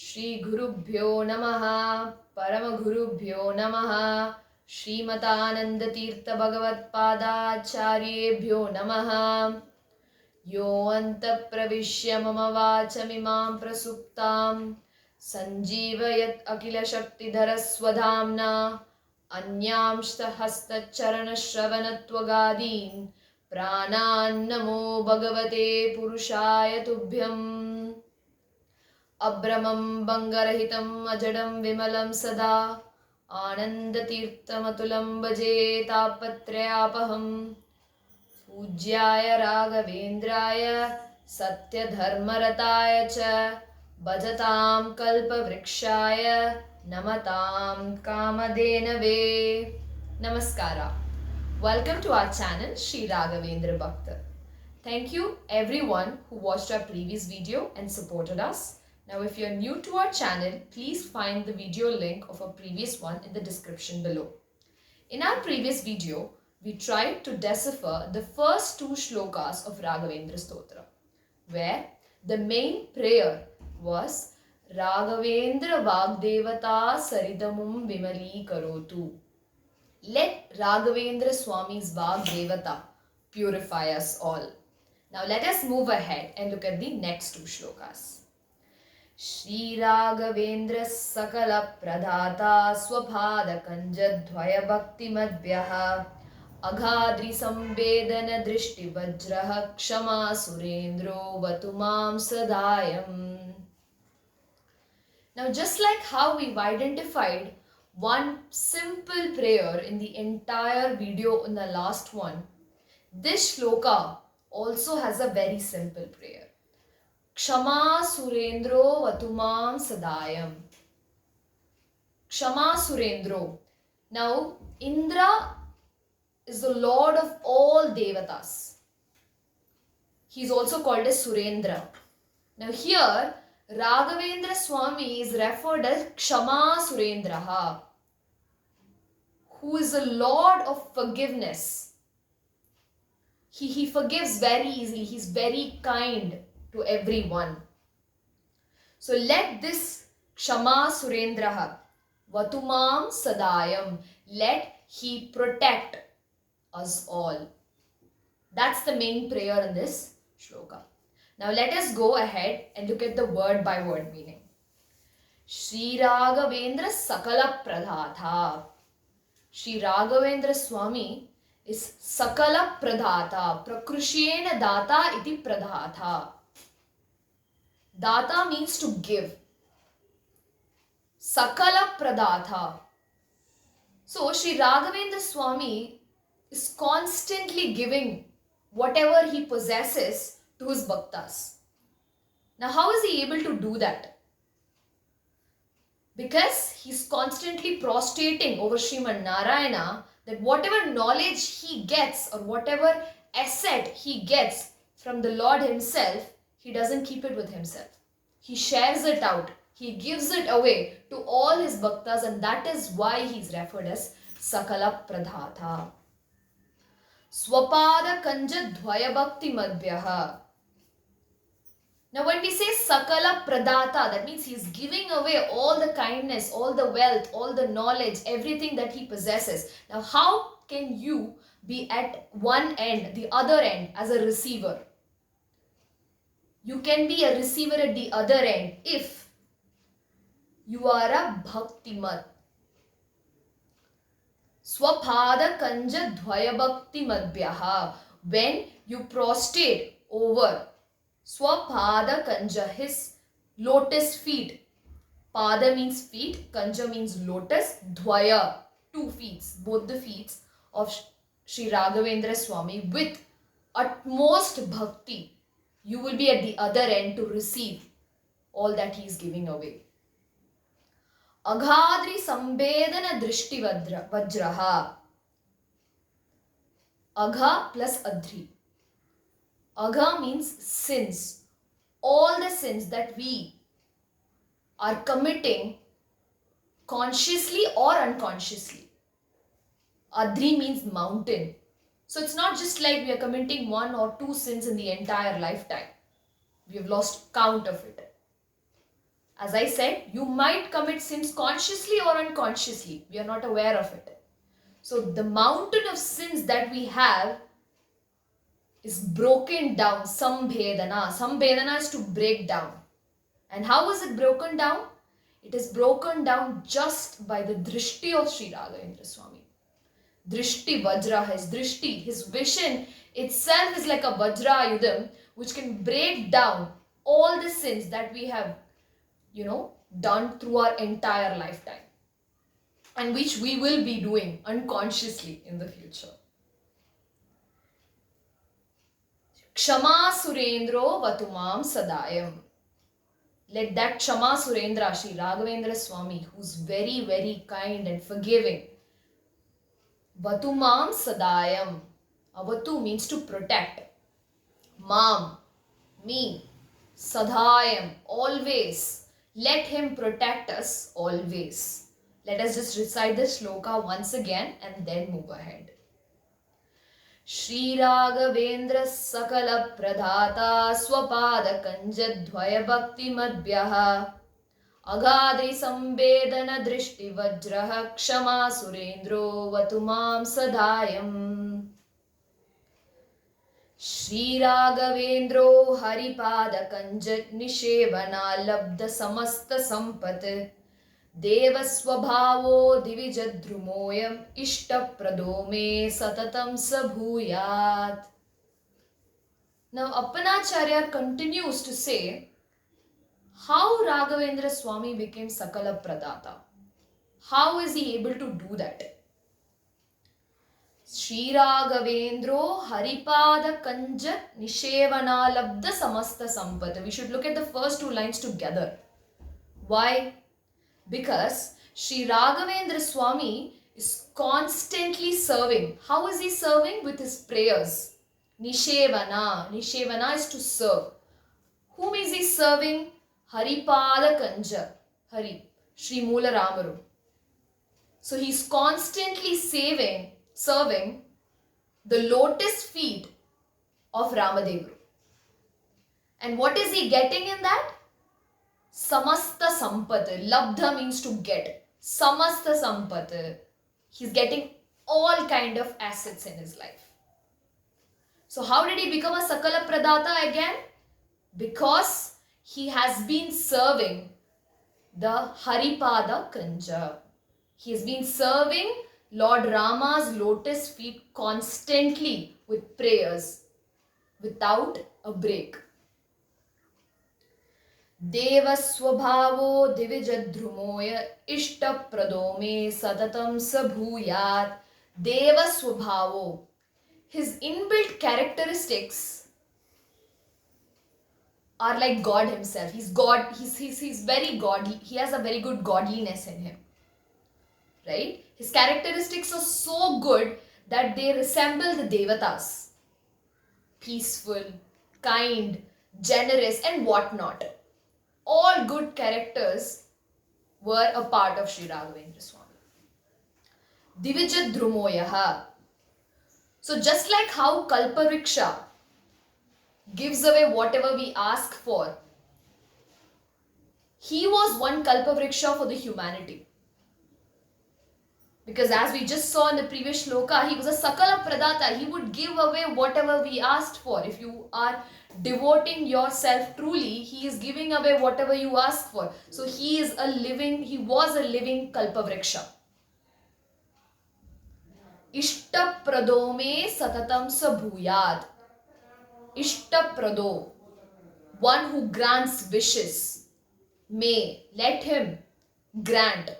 श्री गुरुभ्यो नमः परम गुरुभ्यो नमः श्रीमतानंदतीर्थ भगवत्पादाचार्येभ्यो नमः यो अन्तःप्रविश्य मम वाचमिमां प्रसुप्तां सञ्जीवयत् अखिलशक्तिधरस्वधाम्ना अन्यांशहस्तचरणश्रवणत्वगादीन् प्राणान्नमो भगवते पुरुषाय तुभ्यम् अभ्रमं भङ्गरहितम् अजडं विमलं सदा आनन्दतीर्थमतुलं भजे तापत्रयापहम् पूज्याय राघवेन्द्राय सत्यधर्मरताय च भजतां कल्पवृक्षाय नमतां कामधेनवे नमस्कार. Welcome to our channel Sri Raghavendra Bhakta. Thank you everyone who watched our previous video and supported us. Now if you're new to our channel, please find the video link of our previous one in the description below. In our previous video, we tried to decipher the first two shlokas of Raghavendra Stotra, where the main prayer was Raghavendra Vagdevata Saridamum Vimali Karotu. Let Raghavendra Swami's Vagdevata purify us all. Now let us move ahead and look at the next two shlokas. Shri Raghavendra Sakala Pradhata Swapada Kanjadvaya Bhakti Madhyaha Aghadri Sambedana Drishti Vajraha Kshama Surendro Vatumam Sadayam. Now just like how we've identified one simple prayer in the entire video in the last one, this shloka also has a very simple prayer. Kshama Surendro Vatumam Sadayam. Kshama Surendro. Now, Indra is the lord of all devatas. He is also called as Surendra. Now here, Raghavendra Swami is referred as Kshama Surendraha, who is the lord of forgiveness. He forgives very easily. He's very kind to everyone. So let this Kshama Surendraha Vatumam Sadayam, let he protect us all. That's the main prayer in this shloka. Now let us go ahead and look at the word by word meaning. Shri Raghavendra Sakala Pradhatha. Shri Raghavendra Swami is Sakala Pradhata. Prakrushena Data iti Pradhatha. Data means to give. Sakala Pradhatha. So Shri Raghavendra Swami is constantly giving whatever he possesses to his bhaktas. Now how is he able to do that? Because he's constantly prostrating over Sriman Narayana, that whatever knowledge he gets or whatever asset he gets from the Lord himself, he doesn't keep it with himself. He shares it out. He gives it away to all his bhaktas, and that is why he's referred as Sakala Pradhatha. Swapada Kanja Dvaya Bhakti Madhyaha. Now when we say Sakala Pradata, that means he's giving away all the kindness, all the wealth, all the knowledge, everything that he possesses. Now how can you be at one end, the other end as a receiver? You can be a receiver at the other end if you are a Bhaktimat. Swapada Kanja Dvaya Bhakti Madhyaha. When you prostrate over Swapada Kanja, his lotus feet. Pada means feet, Kanja means lotus, Dvaya, 2 feet, both the feet of Sri Raghavendra Swami with utmost bhakti. You will be at the other end to receive all that he is giving away. Aghadri Sambedana Drishti Vajraha. Agha plus Adri. Agha means sins. All the sins that we are committing consciously or unconsciously. Adri means mountain. So it's not just like we are committing 1 or 2 sins in the entire lifetime. We have lost count of it. As I said, you might commit sins consciously or unconsciously. We are not aware of it. So the mountain of sins that we have is broken down. Sambhedana. Sambhedana is to break down. And how is it broken down? It is broken down just by the drishti of Sri Raghavendra Swami. Drishti Vajra, his drishti, his vision itself is like a Vajra Yudam, which can break down all the sins that we have, done through our entire lifetime, and which we will be doing unconsciously in the future. Kshama Surendro Vatumam Sadayam. Let that Kshama Surendra, Sri Raghavendra Swami, who's very, very kind and forgiving, Vatumam Sadayam. Avatu means to protect. Mam, me. Sadayam, always. Let him protect us always. Let us just recite the shloka once again and then move ahead. Shri Raghavendra Sakala Pradhata Swapada Kanjadvaya Bhakti Madhyaha Agadri Sambedana Drishti Vajraha Kshama Surendro Vatumam Sadayam. Shri Raghavendro Haripada Kanjat Nishevana Labda Samasta Sampat Deva Swabhavo Divijadrumoyam Ishtaprado Me Satatam Sabhuyat. Now Appanacharya continues to say how Raghavendra Swami became Sakala Pradata. How is he able to do that? Shri Raghavendro Haripada Kanjat Nishevana Labda Samasta Sampat. We should look at the first two lines together. Why? Because Shri Raghavendra Swami is constantly serving. How is he serving? With his prayers. Nishevana. Nishevana is to serve. Whom is he serving? Haripada Kanja. Hari. Shri Moola Ramaru. So he is constantly serving the lotus feet of Ramadevru. And what is he getting in that? Samasta Sampata. Labdha means to get. Samasta Sampata. He's getting all kind of assets in his life. So how did he become a Sakala Pradata again? Because he has been serving the Haripada Kanja. He has been serving Lord Rama's lotus feet constantly with prayers without a break. Deva Swabhavo Divijadrumoya Ishtaprado Me Satatam Sabhuyat. Deva Swabhavo. His inbuilt characteristics are like God himself. He's God. He's very godly. He has a very good godliness in him. Right? His characteristics are so good that they resemble the Devatas. Peaceful, kind, generous and whatnot. All good characters were a part of Sri Raghavendra Swami. Divijadrumoyaha. So just like how Kalpavriksha gives away whatever we ask for, he was one Kalpavriksha for the humanity. Because as we just saw in the previous shloka, he was a Sakala Pradata. He would give away whatever we asked for. If you are devoting yourself truly, he is giving away whatever you ask for. So he was a living Kalpavriksha. Ishtaprado me satatam sabhuyat. Ishtaprado, one who grants wishes. May, let him grant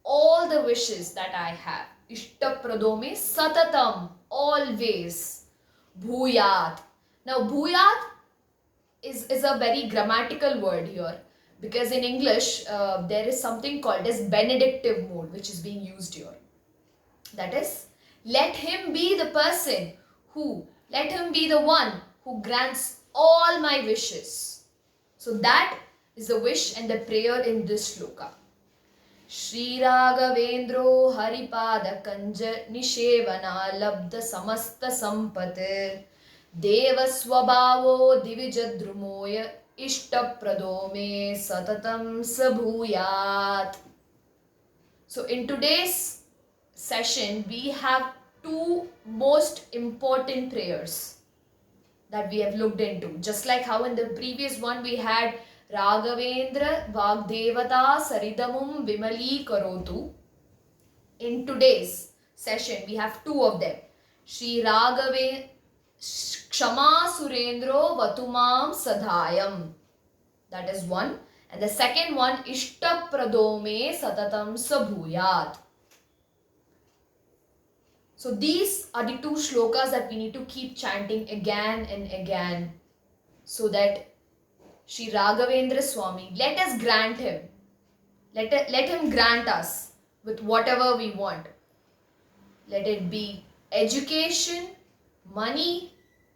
all the wishes that I have. Ishtaprado me satatam, always. Bhuyat. Now bhuyat is a very grammatical word here, because in English there is something called as benedictive mode which is being used here. That is, let him be the person let him be the one who grants all my wishes. So that is the wish and the prayer in this shloka. Shri Raghavendro Haripada Kanja Nishevana Labda Samasta Sampate Deva Swabhavo Divijadrumoya ishtaprado me satatam sabhuyat. So in today's session, we have two most important prayers that we have looked into. Just like how in the previous one we had Raghavendra Vagdevata Saridamum Vimali Karotu. In today's session, we have two of them. Shri Raghave Kshama Surendro Vatumam Sadhayam. That is one. And the second one, Ishtapradome Satatam Sabhuyat. So these are the two shlokas that we need to keep chanting again and again, so that Shri Raghavendra Swami, let us grant him. Let him grant us with whatever we want. Let it be education, money,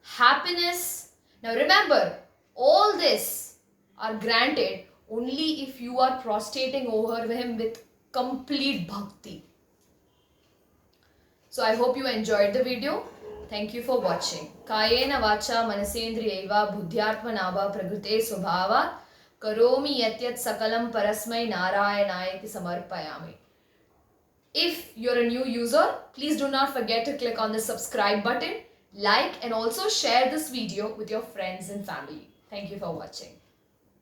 happiness. Now remember, all this are granted only if you are prostrating over him with complete bhakti. So I hope you enjoyed the video. Thank you for watching. Kayena vacha manasendriyaiva buddhyatmanava prakrite swabhava karomi yatyat sakalam parasmai narayanayati samarpayami. If you're a new user, please do not forget to click on the subscribe button, like and also share this video with your friends and family. Thank you for watching.